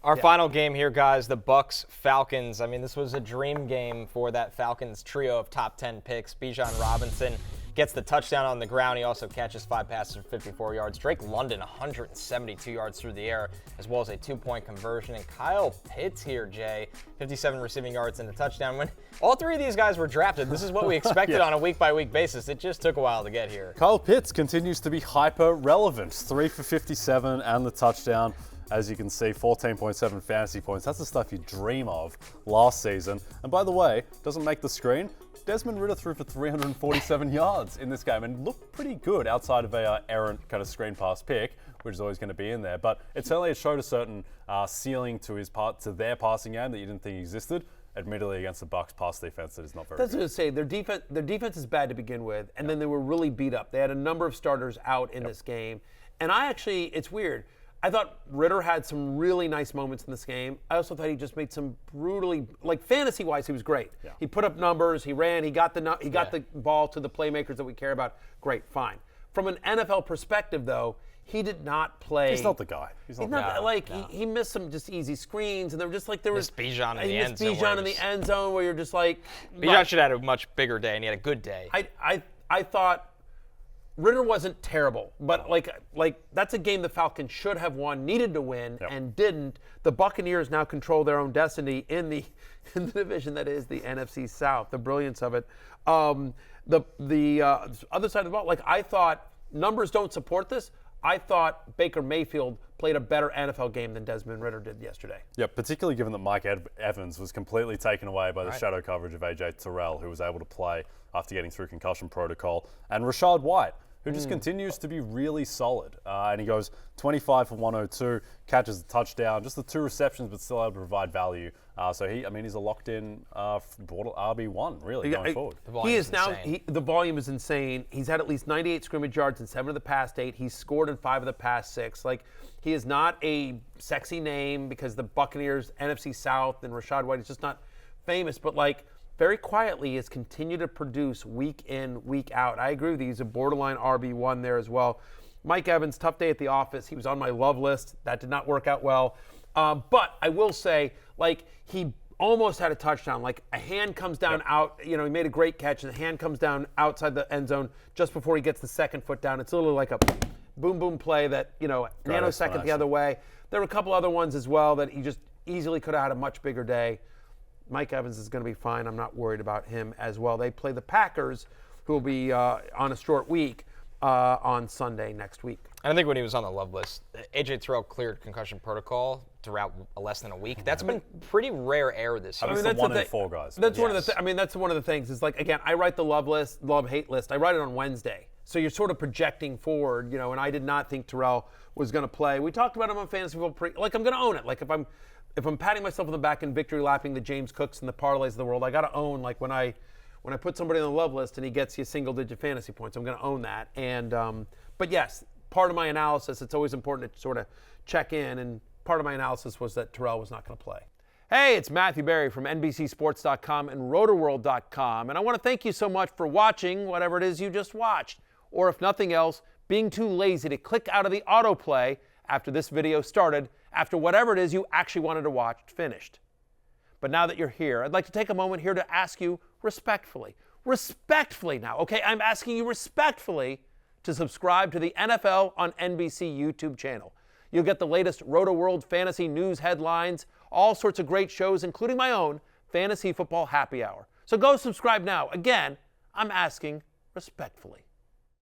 Our final game here, guys, the Bucs-Falcons. I mean, this was a dream game for that Falcons trio of top 10 picks. Bijan Robinson gets the touchdown on the ground. He also catches 5 passes for 54 yards. Drake London, 172 yards through the air, as well as a 2-point conversion. And Kyle Pitts here, Jay, 57 receiving yards and a touchdown. When all 3 of these guys were drafted, this is what we expected on a week-by-week basis. It just took a while to get here. Kyle Pitts continues to be hyper-relevant. 3 for 57 and the touchdown. As you can see, 14.7 fantasy points. That's the stuff you dream of last season. And by the way, doesn't make the screen. Desmond Ridder threw for 347 yards in this game and looked pretty good outside of a errant kind of screen pass pick, which is always going to be in there. But it certainly showed a certain ceiling to their passing game that you didn't think existed. Admittedly, against the Bucs pass defense, that is not very good. That's what I was going to say. Their defense is bad to begin with, and then they were really beat up. They had a number of starters out in this game. And it's weird. I thought Ridder had some really nice moments in this game. I also thought he just made some brutally, like fantasy-wise, he was great. Yeah. He put up numbers, he ran, he got the ball to the playmakers that we care about. Great, fine. From an NFL perspective, though, he did not play. He's not the guy. He missed some just easy screens, and there were just like Bijan in the end zone. Bijan in the end zone, where you're just like. Bijan should have had a much bigger day, and he had a good day. I thought. Ridder wasn't terrible, but like that's a game the Falcons should have won, needed to win, and didn't. The Buccaneers now control their own destiny in the division that is the NFC South. The brilliance of it. The other side of the ball, I thought numbers don't support this. I thought Baker Mayfield played a better NFL game than Desmond Ridder did yesterday. Yeah, particularly given that Mike Evans was completely taken away by the shadow coverage of A.J. Terrell, who was able to play after getting through concussion protocol, and Rachaad White, who just continues to be really solid. And he goes 25 for 102, catches a touchdown, just the 2 receptions, but still able to provide value. So he's a locked-in RB1, really, going forward. The volume is insane. He's had at least 98 scrimmage yards in 7 of the past 8. He's scored in 5 of the past 6. He is not a sexy name because the Buccaneers, NFC South, and Rachaad White is just not famous, but very quietly has continued to produce week in, week out. I agree with you. He's a borderline RB1 there as well. Mike Evans, tough day at the office. He was on my love list. That did not work out well. But I will say, he almost had a touchdown. A hand comes down out. He made a great catch, and the hand comes down outside the end zone just before he gets the second foot down. It's literally like a boom, boom play that, nanosecond the other way. There were a couple other ones as well that he just easily could have had a much bigger day. Mike Evans is going to be fine. I'm not worried about him as well. They play the Packers, who will be on a short week on Sunday next week. And I think when he was on the love list, A.J. Terrell cleared concussion protocol throughout less than a week. That's been pretty rare air this year. That's 1 in 4 guys. That's one of the. That's one of the things. Is again, I write the love-hate list. I write it on Wednesday, so you're sort of projecting forward, And I did not think Terrell was going to play. We talked about him on fantasy football. I'm going to own it. If I'm patting myself on the back and victory lapping the James Cooks and the parlays of the world, I got to own when I put somebody on the love list and he gets you single-digit fantasy points, I'm going to own that. And but yes, part of my analysis, it's always important to sort of check in, and part of my analysis was that Terrell was not going to play. Hey, it's Matthew Berry from NBCSports.com and RotoWorld.com, and I want to thank you so much for watching whatever it is you just watched, or if nothing else, being too lazy to click out of the autoplay after this video started, after whatever it is you actually wanted to watch finished. But now that you're here, I'd like to take a moment here to ask you respectfully now, okay? I'm asking you respectfully to subscribe to the NFL on NBC YouTube channel. You'll get the latest Roto World fantasy news headlines, all sorts of great shows, including my own Fantasy Football Happy Hour. So go subscribe now. Again, I'm asking respectfully.